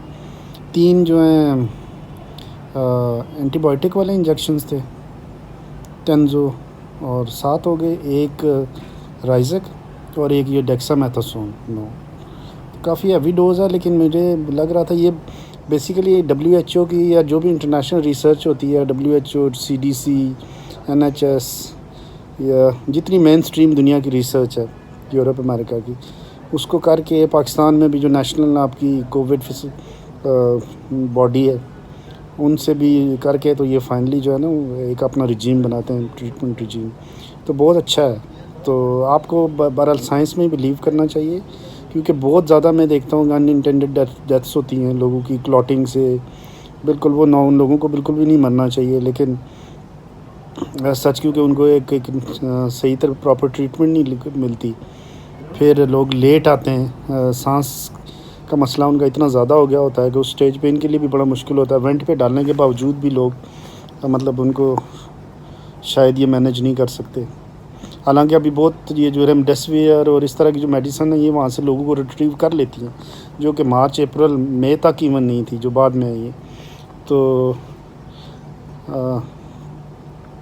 3 जो हैं एंटीबायोटिक वाले इंजेक्शन्स थे टेंजो, और 7 हो गए, एक राइजक और एक ये डेक्सामेथासोन 9। काफ़ी हैवी डोज़ है, लेकिन मुझे लग रहा था ये बेसिकली WHO की या जो भी इंटरनेशनल रिसर्च होती है, WHO, CDC, NHS या जितनी मेन स्ट्रीम दुनिया की रिसर्च है यूरोप अमेरिका की, उसको करके पाकिस्तान में भी जो नेशनल आपकी कोविड बॉडी है उनसे भी करके तो ये फाइनली जो है ना एक अपना रिजीम बनाते हैं, ट्रीटमेंट रिजीम। तो बहुत अच्छा है। तो आपको बहरहाल साइंस में बिलीव करना चाहिए, क्योंकि बहुत ज़्यादा मैं देखता हूँ अनइंटेंडेड डेथ्स होती हैं लोगों की क्लॉटिंग से। बिल्कुल वो उन लोगों को बिल्कुल भी नहीं मरना चाहिए, लेकिन सच क्योंकि उनको एक सही तरह प्रॉपर ट्रीटमेंट नहीं मिलती, फिर लोग लेट आते हैं। सांस का मसला उनका इतना ज़्यादा हो गया होता है कि उस स्टेज पे इनके लिए भी बड़ा मुश्किल होता है। वेंट पे डालने के बावजूद भी लोग मतलब उनको शायद ये मैनेज नहीं कर सकते। हालांकि अभी बहुत ये जो रेमडेसिविर और इस तरह की जो मेडिसिन है ये वहाँ से लोगों को रिट्रीव कर लेती हैं, जो कि मार्च अप्रैल मई तक इवन नहीं थी, जो बाद में आई है। तो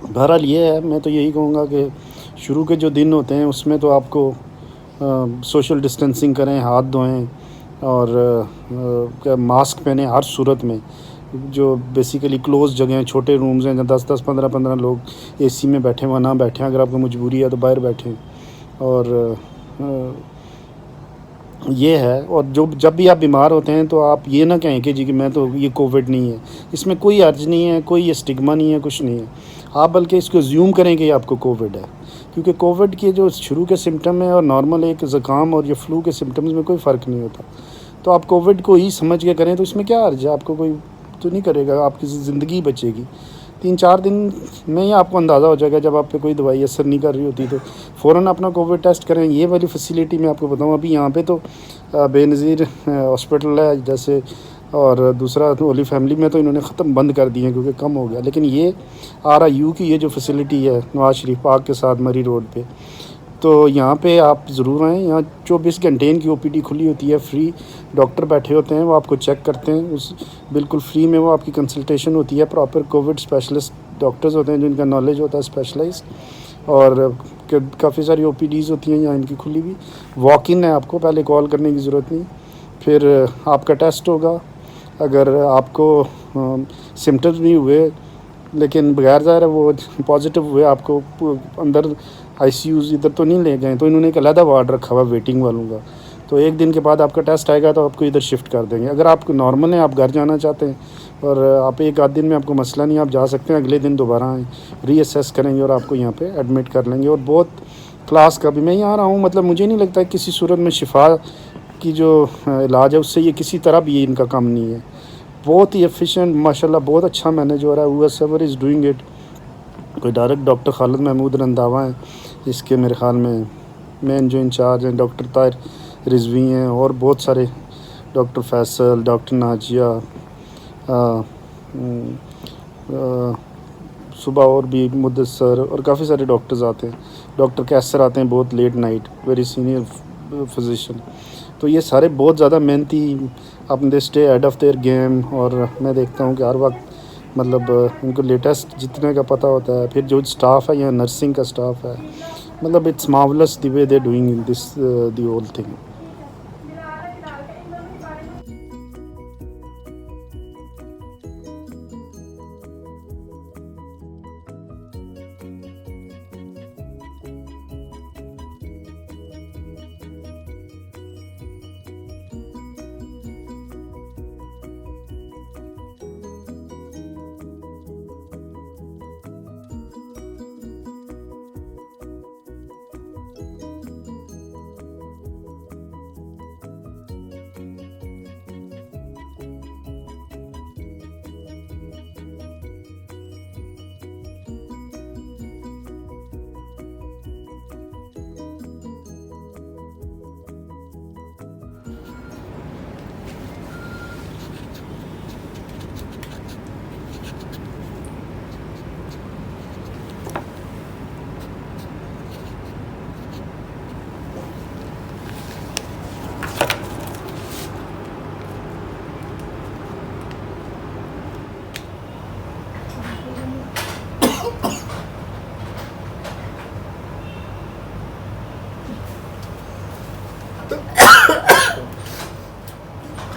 बहरहाल ये है, मैं तो यही कहूँगा कि शुरू के जो दिन होते हैं उसमें तो आपको सोशल डिस्टेंसिंग करें, हाथ धोएं और मास्क पहने हर सूरत में। जो बेसिकली क्लोज जगह हैं, छोटे रूम्स हैं जहाँ 10-10, 15-15 लोग AC में बैठे हुए ना बैठें, अगर आपको मजबूरी है तो बाहर बैठें। और ये है, और जब भी आप बीमार होते हैं तो आप ये ना कहें कि जी कि मैं तो ये कोविड नहीं है, इसमें कोई अर्ज नहीं है, कोई ये स्टिग्मा नहीं है, कुछ नहीं है। आप बल्कि इसको ज़्यूम करें कि आपको कोविड है, क्योंकि कोविड के जो शुरू के सिम्टम है और नॉर्मल एक ज़ुकाम और ये फ्लू के सिम्टम्स में कोई फ़र्क नहीं होता। तो आप कोविड को ही समझ के करें तो इसमें क्या अर्ज है, आपको कोई तो नहीं करेगा, आपकी ज़िंदगी बचेगी। 3-4 दिन में ही आपको अंदाज़ा हो जाएगा, जब आप पे कोई दवाई असर नहीं कर रही होती तो फ़ौरन अपना कोविड टेस्ट करें। ये वाली फैसिलिटी मैं आपको बताऊं, अभी यहाँ पे तो बेनज़ीर हॉस्पिटल है जैसे, और दूसरा होली फैमिली में तो इन्होंने ख़त्म बंद कर दिए क्योंकि कम हो गया। लेकिन ये RIU की ये जो फैसिलिटी है नवाज शरीफ पार्क के साथ मरी रोड पे, तो यहाँ पे आप ज़रूर आएँ। यहाँ 24 घंटे इनकी OPD खुली होती है, फ्री डॉक्टर बैठे होते हैं, वो आपको चेक करते हैं, उस बिल्कुल फ्री में वो आपकी कंसल्टेशन होती है। प्रॉपर कोविड स्पेशलिस्ट डॉक्टर्स होते हैं जिनका नॉलेज होता है स्पेशलाइज्ड, और काफ़ी सारी OPDs होती हैं यहाँ इनकी खुली हुई। वॉक इन है, आपको पहले कॉल करने की ज़रूरत नहीं, फिर आपका टेस्ट होगा। अगर आपको सिम्टम्स नहीं हुए लेकिन बगैर ज़ाहिर है वो पॉजिटिव हुए, आपको अंदर ICUs इधर तो नहीं ले गए, तो इन्होंने एक अलग वार्ड रखा हुआ वेटिंग वालों का। तो 1 दिन के बाद आपका टेस्ट आएगा तो आपको इधर शिफ्ट कर देंगे। अगर आप नॉर्मल हैं, आप घर जाना चाहते हैं और आप 1 आध दिन में आपको मसला नहीं, आप जा सकते हैं, अगले दिन दोबारा आएँ, रीअसेस करेंगे और आपको यहाँ पे एडमिट कर लेंगे। और बहुत क्लास का भी मैं यहाँ रहा हूँ, मतलब मुझे नहीं लगता किसी सूरत में शिफा की जो इलाज है उससे ये किसी तरह भी इनका कम नहीं है। बहुत ही एफिशिएंट माशाल्लाह, बहुत अच्छा मैनेज हो रहा है। whoever is doing it. कोई डायरेक्ट डॉक्टर खालिद महमूद रंधावा हैं इसके, मेरे ख़्याल में मेन जो इंचार्ज हैं, डॉक्टर ताहिर रिजवी हैं, और बहुत सारे डॉक्टर फैसल, डॉक्टर नाजिया, सुबह और भी मुदस्सर और काफ़ी सारे डॉक्टर्स आते हैं। डॉक्टर कैसर आते हैं बहुत late night, very senior physician. तो ये सारे बहुत ज़्यादा मेहनती, अपने stay head of their game. और मैं देखता हूँ कि हर वक्त मतलब उनको लेटेस्ट जितने का पता होता है। फिर जो स्टाफ है यहाँ, नर्सिंग का स्टाफ है, मतलब it's marvellous the way they doing in this the whole thing.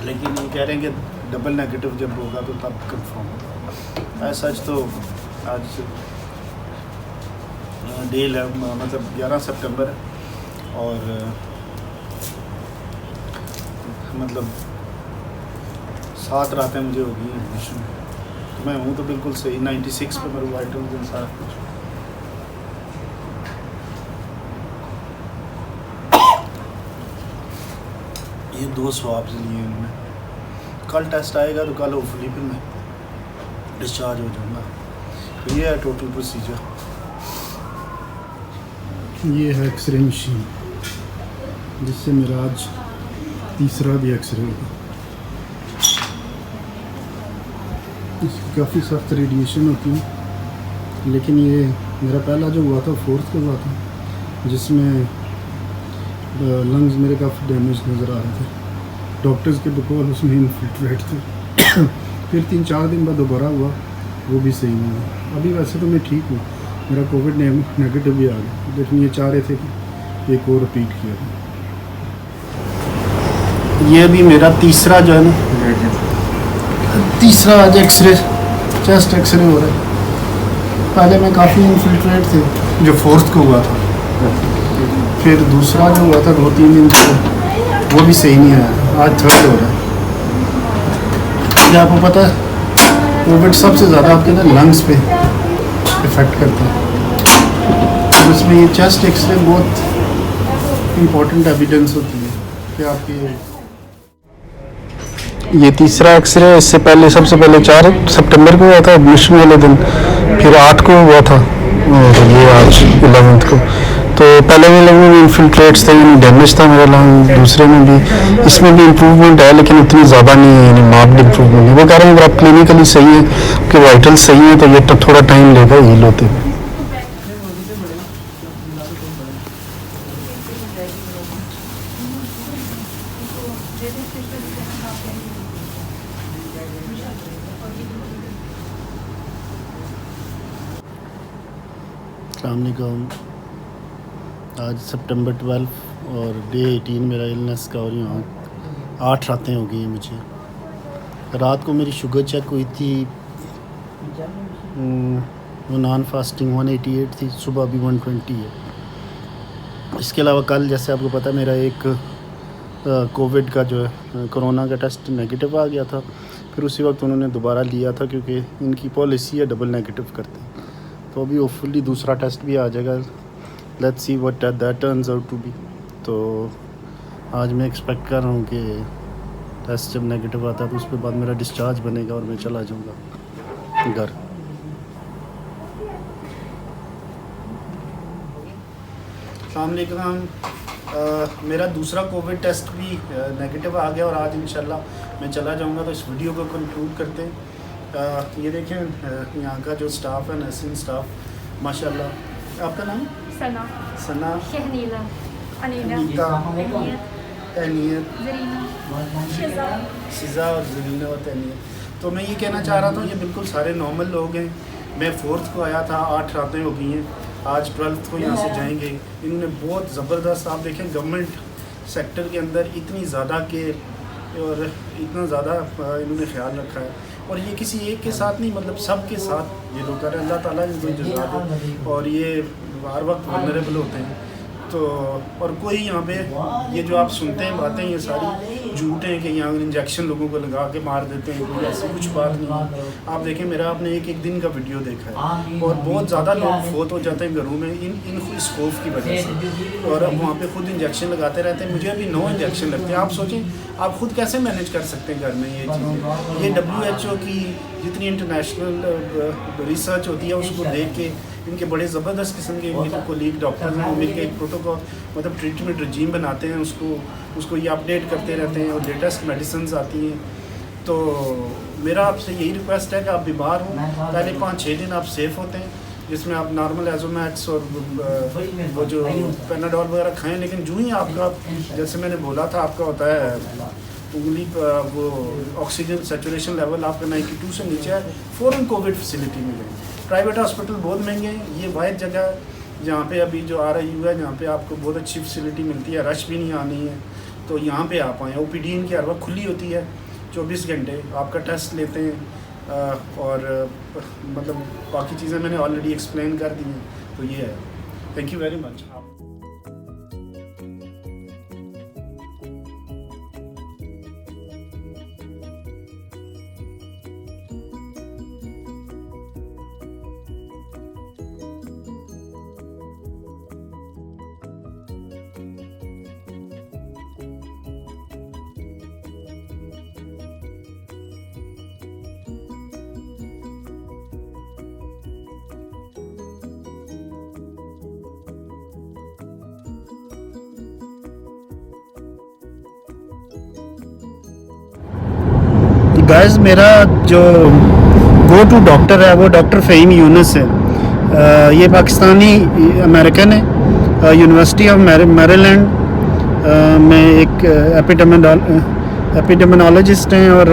लेकिन ये कह रहे हैं कि डबल नेगेटिव जब होगा तो तब कंफर्म होगा। ऐसा सच तो आज डेल है, मतलब 11 सितंबर है, और मतलब 7 रातें मुझे हो गई एडमिशन। मैं हूँ तो बिल्कुल सही, 96 पे मेरे वाइटल सारा कुछ। ये 2 स्वाब्स लिए उन्होंने। कल टेस्ट आएगा तो कल होपफुली फिर मैं डिस्चार्ज हो जाऊँगा। तो ये है टोटल प्रोसीजर। ये है एक्सरे मशीन जिससे मेरा आज तीसरा भी एक्सरे होगा। इसकी काफ़ी सख्त रेडिएशन होती है, लेकिन ये मेरा पहला जो हुआ था 4th का हुआ था, जिसमें लंग्स मेरे काफ़ी डैमेज नज़र आ रहे थे। डॉक्टर्स के बकौल उसमें इन्फिल्ट्रेट थे। फिर 3-4 दिन बाद दोबारा हुआ, वो भी सही नहीं हुआ। अभी वैसे तो मैं ठीक हूँ, मेरा कोविड नेगेटिव भी आ गया, लेकिन ये चाह रहे थे कि एक और रिपीट किया था। ये भी मेरा तीसरा जो है ना, तीसरा आज एक्सरे, चेस्ट एक्सरे हो रहा है। पहले में काफ़ी इन्फिल्ट्रेट थे जो 4th को हुआ था, फिर दूसरा जो हुआ था 2-3 दिन से, वो भी सही नहीं आया। आज 3rd हो रहा है। आपको पता है कोविड सबसे ज़्यादा आपके ना लंग्स पे इफ़ेक्ट करता है। उसमें ये चेस्ट एक्सरे बहुत इम्पोर्टेंट एविडेंस होती है कि आपकी ये तीसरा एक्सरे। इससे पहले सबसे पहले 4 सितंबर को हुआ था एडमिशन वाले दिन, फिर 8 को हुआ था और ये आज 11 को। तो पहले वाले में भी इन्फिल्ट्रेट्स थे, यानी डैमेज था मेरा लंग, दूसरे में भी, इसमें भी इम्प्रूवमेंट है लेकिन उतनी ज़्यादा नहीं है, यानी मार्क्ड इम्प्रूवमेंट नहीं। वो कह रहे हैं अगर आप क्लिनिकली सही है, आपके वाइटल सही है, तो ये तो थोड़ा टाइम लेगा हील होते। अस्सलामुअलैकुम। आज सितंबर 12 और डे 18 मेरा इलनेस का, और यहाँ 8 रातें हो गई हैं मुझे। रात को मेरी शुगर चेक हुई थी, वो नॉन फास्टिंग 188 थी, सुबह भी 120 है। इसके अलावा कल जैसे आपको पता मेरा एक कोविड का जो है कोरोना का टेस्ट नेगेटिव आ गया था, फिर उसी वक्त उन्होंने दोबारा लिया था क्योंकि इनकी पॉलिसी है डबल नेगेटिव करते हैं। तो अभी होपफुली दूसरा टेस्ट भी आ जाएगा, let's see what that turns out to be. तो आज मैं एक्सपेक्ट कर रहा हूँ कि टेस्ट जब नेगेटिव आता है तो उसके बाद मेरा डिस्चार्ज बनेगा और मैं चला जाऊँगा घर। अस्सलामुअलैकुम। मेरा दूसरा कोविड टेस्ट भी नेगेटिव आ गया और आज इंशाल्लाह मैं चला जाऊँगा। तो इस वीडियो को कंक्लूड करते हैं। ये देखें यहाँ का जो स्टाफ है, नर्सिंग स्टाफ, माशाल्लाह। आपका नाम? सना, सना, शहनीला, अनीला, अनीता, तैनियत, जरीना, शिजा और जरीना और तैनियत। तो मैं ये कहना चाह रहा था, ये बिल्कुल सारे नॉर्मल लोग हैं। मैं 4th को आया था, 8 रातें हो गई हैं, आज 12th को यहाँ से जाएंगे। इन्होंने बहुत ज़बरदस्त, आप देखें गवर्नमेंट सेक्टर के अंदर इतनी ज़्यादा केयर और इतना ज़्यादा इन्होंने ख्याल रखा है। और ये किसी एक के साथ नहीं, मतलब सब के साथ ये लोग कर रहे हैं। अल्लाह ताला इनको जज़ा दे। और ये हर वक्त वल्नरेबल होते हैं। तो और कोई यहाँ पे ये जो आप सुनते हैं बातें, ये सारी झूठ हैं कि यहाँ इंजेक्शन लोगों को लगा के मार देते हैं, कोई ऐसी कुछ बात नहीं है। आप देखें, मेरा आपने एक दिन का वीडियो देखा है और बहुत ज़्यादा लोग फोत हो जाते हैं घरों में इन स्कोप की वजह से, और अब वहाँ पे खुद इंजेक्शन लगाते रहते हैं। मुझे अभी 9 इंजेक्शन लगते हैं। आप सोचें आप खुद कैसे मैनेज कर सकते हैं घर में ये चीज़ें। ये WHO की जितनी इंटरनेशनल रिसर्च होती है उसको देख के इनके बड़े ज़बरदस्त किस्म के इनके जो कोलीग डॉक्टर्स हैं वो मिलकर एक प्रोटोकॉल, मतलब ट्रीटमेंट रजीम बनाते हैं, उसको ये अपडेट करते रहते हैं और लेटेस्ट मेडिसिन आती हैं। तो मेरा आपसे यही रिक्वेस्ट है कि आप बीमार हो, पहले 5-6 दिन आप सेफ़ होते हैं, जिसमें आप नॉर्मल एजोमैक्स और वो जो पेनाडोल वगैरह खाएं। लेकिन जो ही आपका, जैसे मैंने बोला था, आपका होता है उंगली वो ऑक्सीजन सेचुरेशन लेवल आपका 92 से नीचे है, फ़ौरन कोविड फैसिलिटी में गए। प्राइवेट हॉस्पिटल बहुत महंगे हैं, ये वाहिद जगह है जहाँ पे अभी जो RIU है, जहाँ पे आपको बहुत अच्छी फैसिलिटी मिलती है, रश भी नहीं आनी है। तो यहाँ पे आप आएँ। OPD इनकी हर वक्त खुली होती है 24 घंटे, आपका टेस्ट लेते हैं और मतलब बाकी चीज़ें मैंने ऑलरेडी एक्सप्लेन कर दी हैं। तो ये है। Thank you very much. Guys, मेरा जो गो टू डॉक्टर है वो डॉक्टर फ़हीम यूनुस है। ये पाकिस्तानी अमेरिकन है, यूनिवर्सिटी ऑफ मैरीलैंड में एक एपिडेमियोलॉजिस्ट हैं और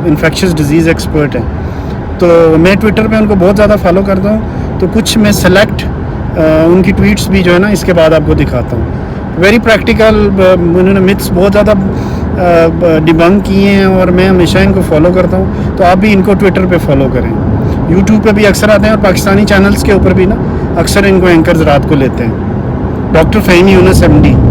इन्फेक्शियस डिजीज़ एक्सपर्ट हैं। तो मैं ट्विटर पे उनको बहुत ज़्यादा फॉलो करता हूँ, तो कुछ मैं सेलेक्ट उनकी ट्वीट्स भी जो है ना इसके बाद आपको दिखाता हूँ। वेरी प्रैक्टिकल, उन्होंने मिथ्स बहुत ज़्यादा डिबंक किए हैं और मैं हमेशा इनको फॉलो करता हूँ। तो आप भी इनको ट्विटर पे फॉलो करें। यूट्यूब पे भी अक्सर आते हैं और पाकिस्तानी चैनल्स के ऊपर भी ना अक्सर इनको एंकर्स रात को लेते हैं। Doctor Faheem Yunus MD।